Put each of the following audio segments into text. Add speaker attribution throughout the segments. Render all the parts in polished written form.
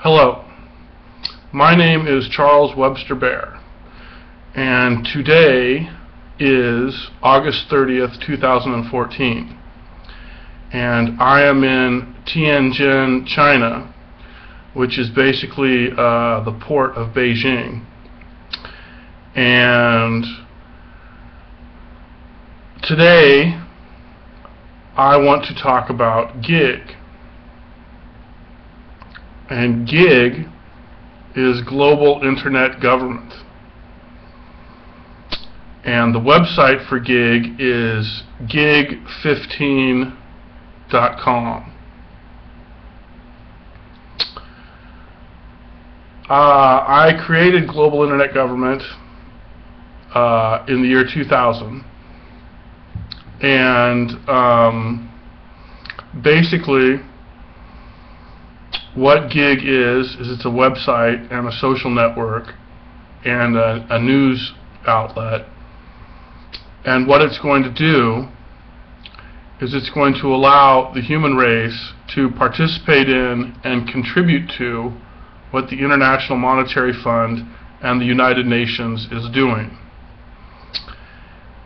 Speaker 1: Hello, my name is Charles Webster Baer, and today is August 30th, 2014, and I am in Tianjin, China, which is basically the port of Beijing. And today I want to talk about gig. And gig is global internet government. And the website for gig is gig15.com. I created global internet government in the year 2000. And basically what gig is it's a website and a social network and a news outlet. And what it's going to do is it's going to allow the human race to participate in and contribute to what the International Monetary Fund and the United Nations is doing.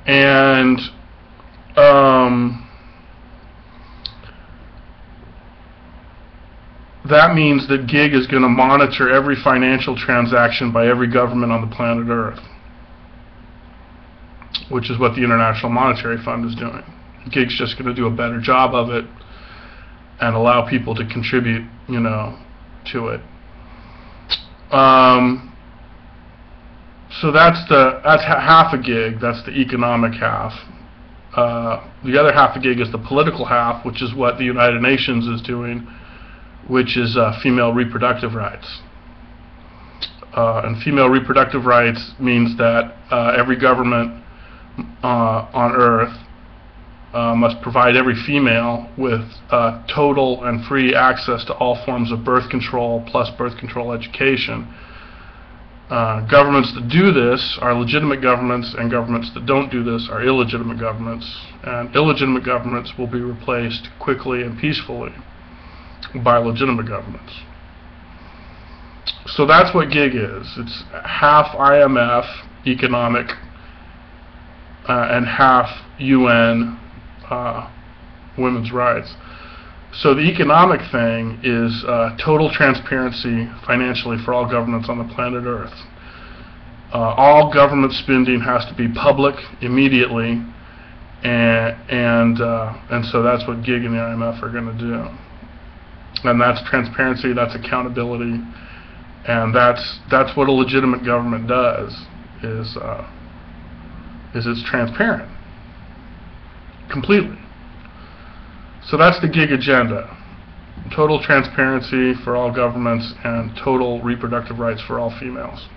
Speaker 1: And that means that gig is going to monitor every financial transaction by every government on the planet Earth, which is what the International Monetary Fund is doing. Gig's just going to do a better job of it and allow people to contribute, to it. So that's half a gig. That's the economic half. The other half a gig is the political half, which is what the United Nations is doing, which is female reproductive rights. And female reproductive rights means that every government on Earth must provide every female with total and free access to all forms of birth control plus birth control education. Governments that do this are legitimate governments, and governments that don't do this are illegitimate governments. And illegitimate governments will be replaced quickly and peacefully by legitimate governments. So that's what gig is. It's half IMF, economic, and half UN, women's rights. So the economic thing is total transparency financially for all governments on the planet Earth. All government spending has to be public immediately, and so that's what gig and the IMF are going to do. And that's transparency, that's accountability, and that's what a legitimate government does. Is it's transparent completely. So that's the gig agenda: total transparency for all governments and total reproductive rights for all females.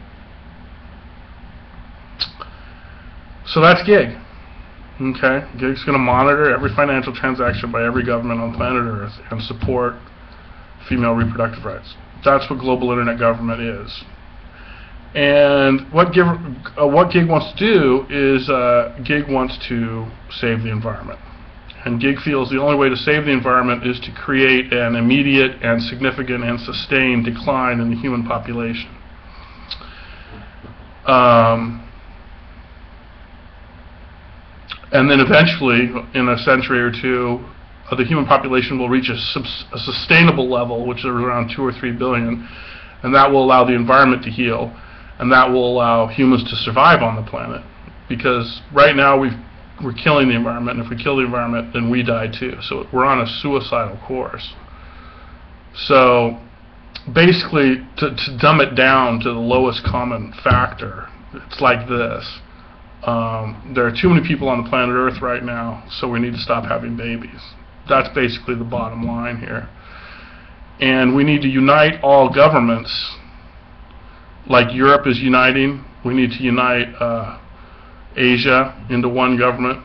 Speaker 1: So that's gig. Okay, gig's going to monitor every financial transaction by every government on planet Earth and support female reproductive rights. That's what global internet government is. And what gig wants to do is gig wants to save the environment. And gig feels the only way to save the environment is to create an immediate and significant and sustained decline in the human population. And then eventually, in a century or two, the human population will reach a sustainable level, which is around 2 or 3 billion, and that will allow the environment to heal, and that will allow humans to survive on the planet. Because right now we're killing the environment, and if we kill the environment, then we die too. So we're on a suicidal course. So basically, to dumb it down to the lowest common factor, it's like this. There are too many people on the planet Earth right now, so we need to stop having babies. That's basically the bottom line here. And we need to unite all governments, like Europe is uniting. We need to unite Asia into one government,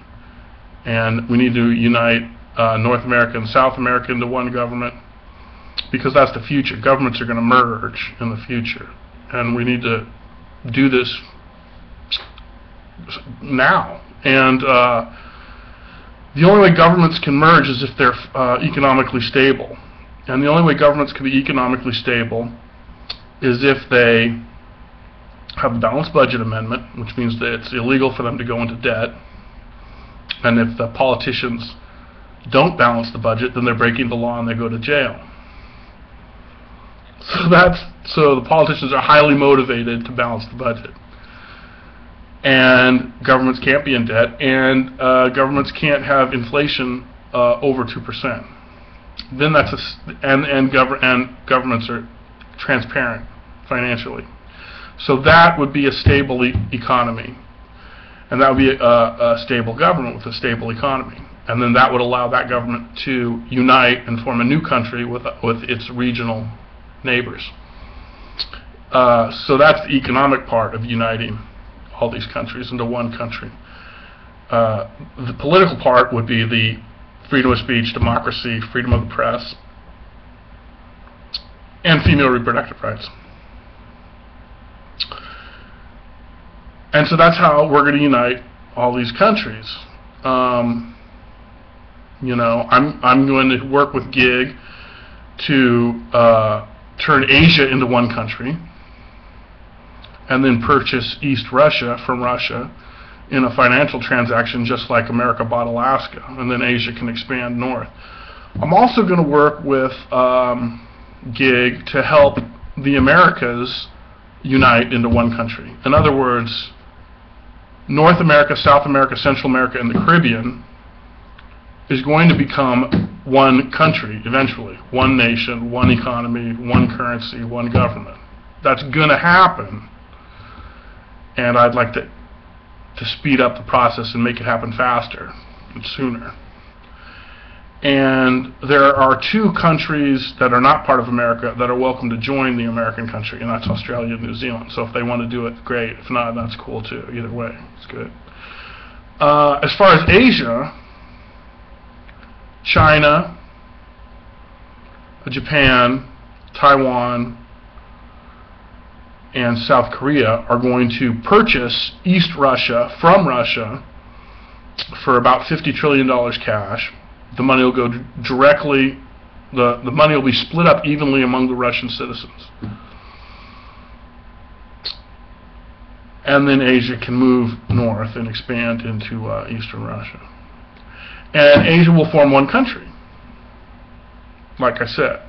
Speaker 1: and we need to unite North America and South America into one government, because that's the future. Governments are going to merge in the future, and we need to do this now. And the only way governments can merge is if they're economically stable. And the only way governments can be economically stable is if they have a balanced budget amendment, which means that it's illegal for them to go into debt, and if the politicians don't balance the budget, then they're breaking the law and they go to jail. So the politicians are highly motivated to balance the budget. And governments can't be in debt, and governments can't have inflation over 2%. Then and governments are transparent financially. So that would be a stable economy, and that would be a stable government with a stable economy. And then that would allow that government to unite and form a new country with its regional neighbors. So that's the economic part of uniting all these countries into one country. The political part would be the freedom of speech, democracy, freedom of the press, and female reproductive rights. And so that's how we're going to unite all these countries. You know, I'm going to work with GIG to turn Asia into one country, and then purchase East Russia from Russia in a financial transaction, just like America bought Alaska, and then Asia can expand north. I'm also going to work with GIG to help the Americas unite into one country. In other words, North America, South America, Central America, and the Caribbean is going to become one country eventually. One nation, one economy, one currency, one government. That's going to happen. And I'd like to speed up the process and make it happen faster and sooner. And there are two countries that are not part of America that are welcome to join the American country, and that's Australia and New Zealand. So if they want to do it, great. If not, that's cool too. Either way, it's good. As far as Asia, China, Japan, Taiwan, and South Korea are going to purchase East Russia from Russia for about $50 trillion cash. The money will go directly, the money will be split up evenly among the Russian citizens. And then Asia can move north and expand into Eastern Russia. And Asia will form one country. Like I said,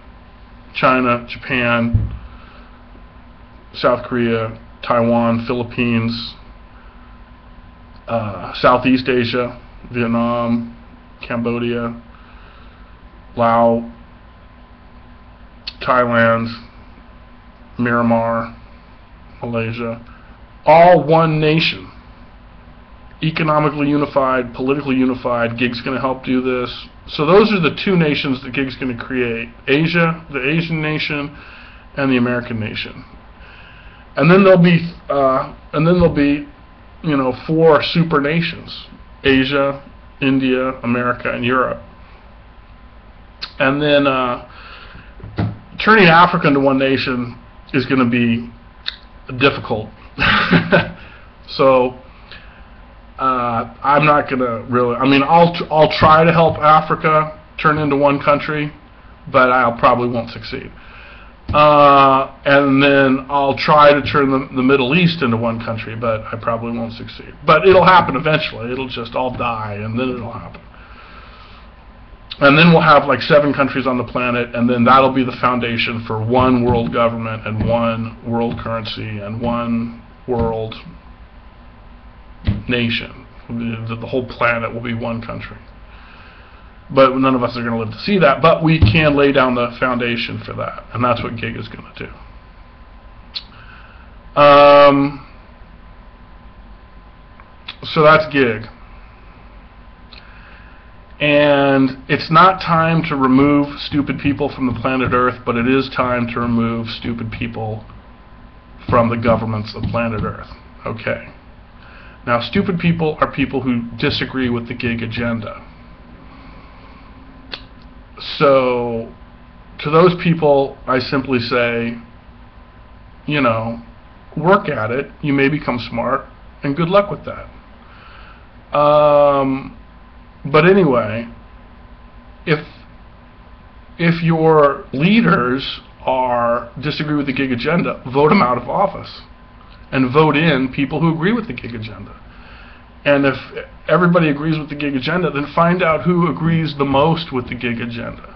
Speaker 1: China, Japan, South Korea, Taiwan, Philippines, Southeast Asia, Vietnam, Cambodia, Laos, Thailand, Myanmar, Malaysia, all one nation. Economically unified, politically unified. GIG's going to help do this. So those are the two nations that GIG's going to create: Asia, the Asian nation, and the American nation. And then there'll be, you know, 4 super nations: Asia, India, America, and Europe. And then turning Africa into one nation is going to be difficult. So I'm not going to really, I mean, I'll try to help Africa turn into one country, but I probably won't succeed. And then I'll try to turn the Middle East into one country, but I probably won't succeed. But it'll happen eventually. It'll just all die, and then it'll happen. And then we'll have like 7 countries on the planet, and then that'll be the foundation for one world government and one world currency and one world nation. The whole planet will be one country. But none of us are going to live to see that, but we can lay down the foundation for that, and that's what GIG is going to do. So that's GIG. And it's not time to remove stupid people from the planet Earth, but it is time to remove stupid people from the governments of planet Earth. Okay. Now, stupid people are people who disagree with the GIG agenda. So, to those people, I simply say, you know, work at it. You may become smart, and good luck with that. But anyway, if your leaders disagree with the gig agenda, vote them out of office, and vote in people who agree with the gig agenda. And if everybody agrees with the gig agenda, then find out who agrees the most with the gig agenda.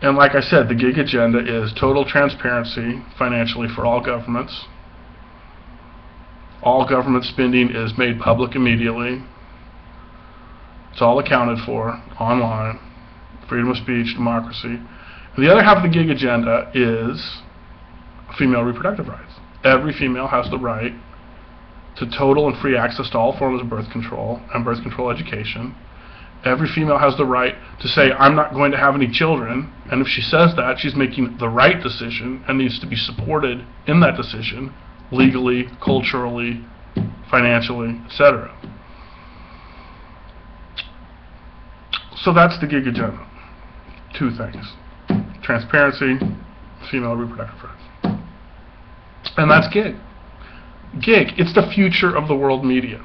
Speaker 1: And like I said, the gig agenda is total transparency financially for all governments. All government spending is made public immediately. It's all accounted for online. Freedom of speech, democracy. And the other half of the gig agenda is female reproductive rights. Every female has the right to total and free access to all forms of birth control and birth control education. Every female has the right to say, I'm not going to have any children, and if she says that, she's making the right decision and needs to be supported in that decision, legally, culturally, financially, etc. So that's the gig agenda. Two things: transparency, female reproductive rights. And that's gig. Gig, it's the future of the world media.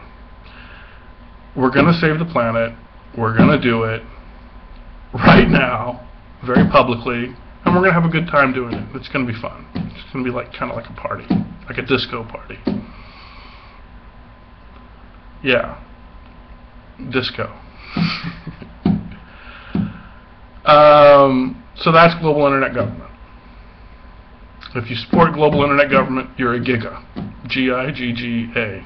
Speaker 1: We're going to save the planet. We're going to do it right now, very publicly, and we're going to have a good time doing it. It's going to be fun. It's going to be like kind of like a party, like a disco party. Yeah, disco. So that's global internet government. If you support global internet government, you're a giga. G-I-G-G-A.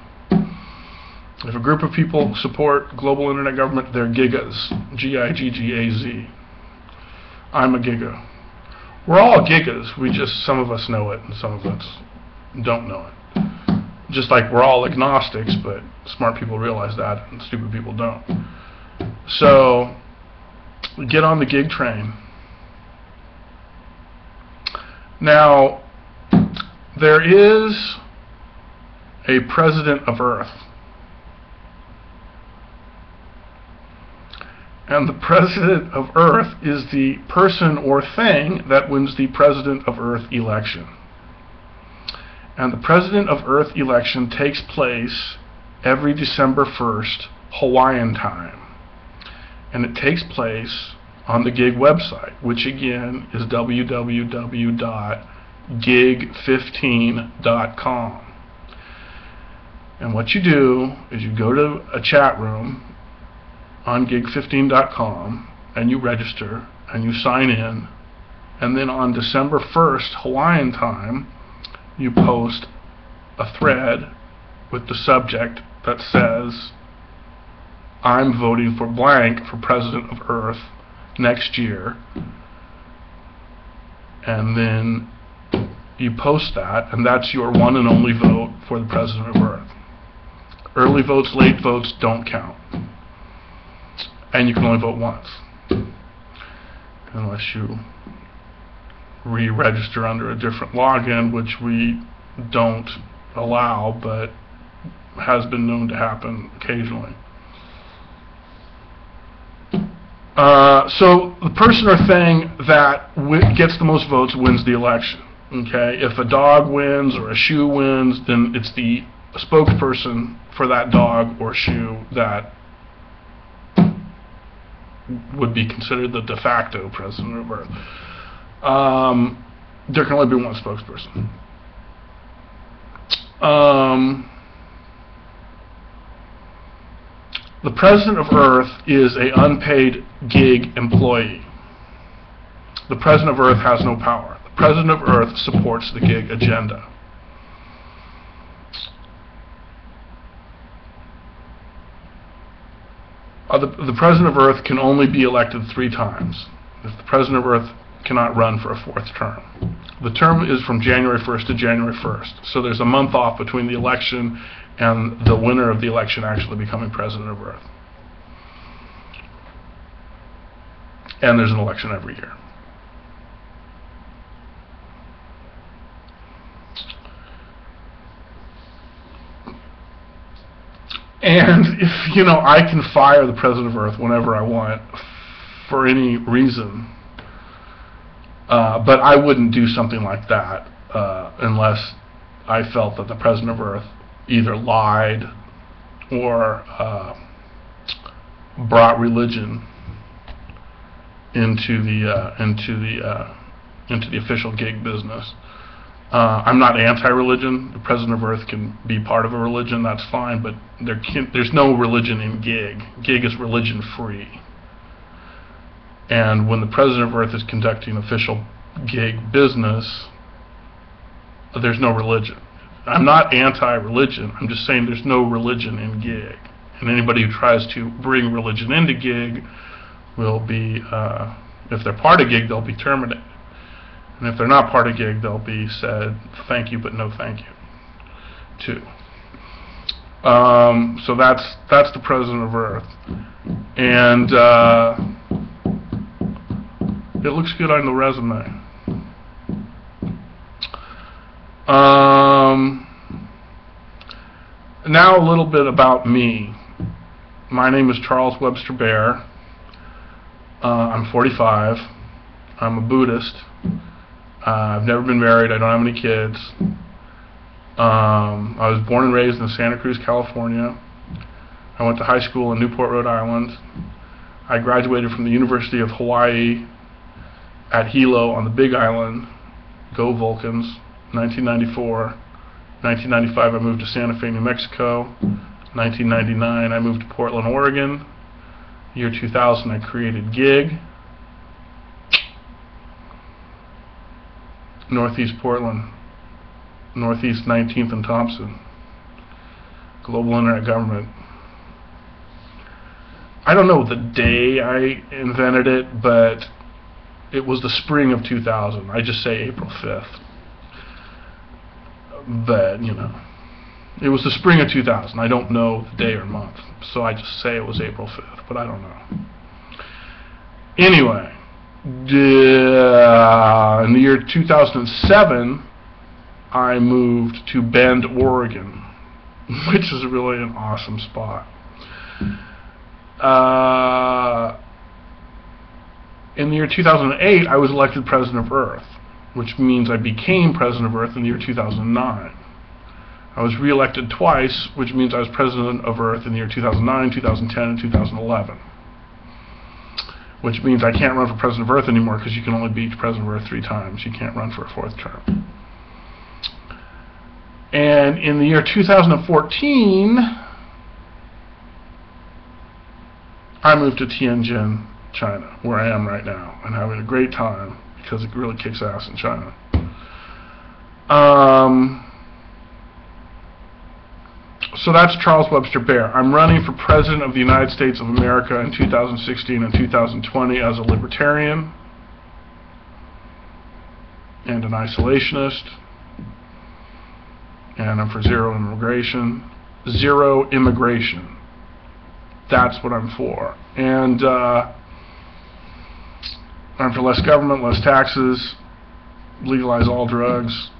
Speaker 1: If a group of people support global internet government, they're gigas. G-I-G-G-A-Z. I'm a giga. We're all gigas. Some of us know it and some of us don't know it. Just like we're all agnostics, but smart people realize that and stupid people don't. So get on the gig train. Now, there is a president of Earth. And the president of Earth is the person or thing that wins the president of Earth election. And the president of Earth election takes place every December 1st, Hawaiian time. And it takes place on the gig website, which again is www.gig15.com. And what you do is you go to a chat room on gig15.com and you register and you sign in, and then on December 1st, Hawaiian time, you post a thread with the subject that says, I'm voting for blank for president of Earth next year. And then you post that, and that's your one and only vote for the president of Earth. Early votes, late votes don't count. And you can only vote once, unless you re-register under a different login, which we don't allow, but has been known to happen occasionally. So the person or thing that gets the most votes wins the election. Okay, if a dog wins or a shoe wins, then it's the spokesperson for that dog or shoe that would be considered the de facto president of Earth. There can only be one spokesperson. The president of Earth is an unpaid gig employee. The president of Earth has no power. The president of Earth supports the gig agenda. The president of Earth can only be elected 3 times. If the president of Earth cannot run for a 4th term. The term is from January 1st to January 1st. So there's a month off between the election and the winner of the election actually becoming president of Earth. And there's an election every year. And if, I can fire the president of Earth whenever I want for any reason, but I wouldn't do something like that unless I felt that the president of Earth either lied or brought religion into the into the official gig business. I'm not anti-religion. The president of Earth can be part of a religion, that's fine, but there's no religion in gig. Gig is religion-free. And when the president of Earth is conducting official gig business, there's no religion. I'm not anti-religion. I'm just saying there's no religion in gig. And anybody who tries to bring religion into gig will be, if they're part of gig, they'll be terminated. And if they're not part of gig, they'll be said, thank you, but no thank you, too. So that's the president of Earth. And it looks good on the resume. Now a little bit about me. My name is Charles Webster Baer. I'm 45. I'm a Buddhist. I've never been married. I don't have any kids. I was born and raised in Santa Cruz, California. I went to high school in Newport, Rhode Island. I graduated from the University of Hawaii at Hilo on the Big Island. Go Vulcans. 1994. 1995 I moved to Santa Fe, New Mexico. 1999 I moved to Portland, Oregon. Year 2000 I created Gig. Northeast Portland, Northeast 19th and Thompson. Global Internet Government. I don't know the day I invented it, but it was the spring of 2000. I just say April 5th. But, you know, it was the spring of 2000. I don't know the day or month, so I just say it was April 5th, but I don't know. Anyway, in the year 2007, I moved to Bend, Oregon, which is really an awesome spot. In the year 2008, I was elected President of Earth, which means I became President of Earth in the year 2009. I was re-elected twice, which means I was President of Earth in the year 2009, 2010, and 2011. Which means I can't run for President of Earth anymore because you can only be President of Earth 3 times. You can't run for a 4th term. And in the year 2014, I moved to Tianjin, China, where I am right now, and having a great time because it really kicks ass in China. So that's Charles Webster Baer. I'm running for President of the United States of America in 2016 and 2020 as a libertarian and an isolationist. And I'm for zero immigration. Zero immigration. That's what I'm for. And I'm for less government, less taxes, legalize all drugs.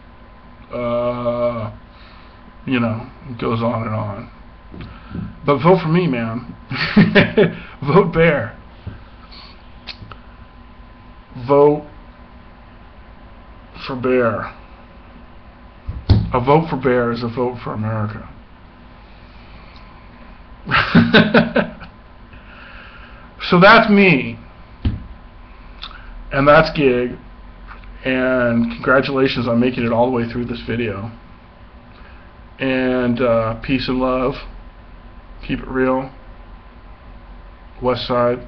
Speaker 1: You know, it goes on and on. But vote for me, man. Vote Baer. Vote for Baer. A vote for Baer is a vote for America. So that's me. And that's Gig. And congratulations on making it all the way through this video. And peace and love. Keep it real. West Side.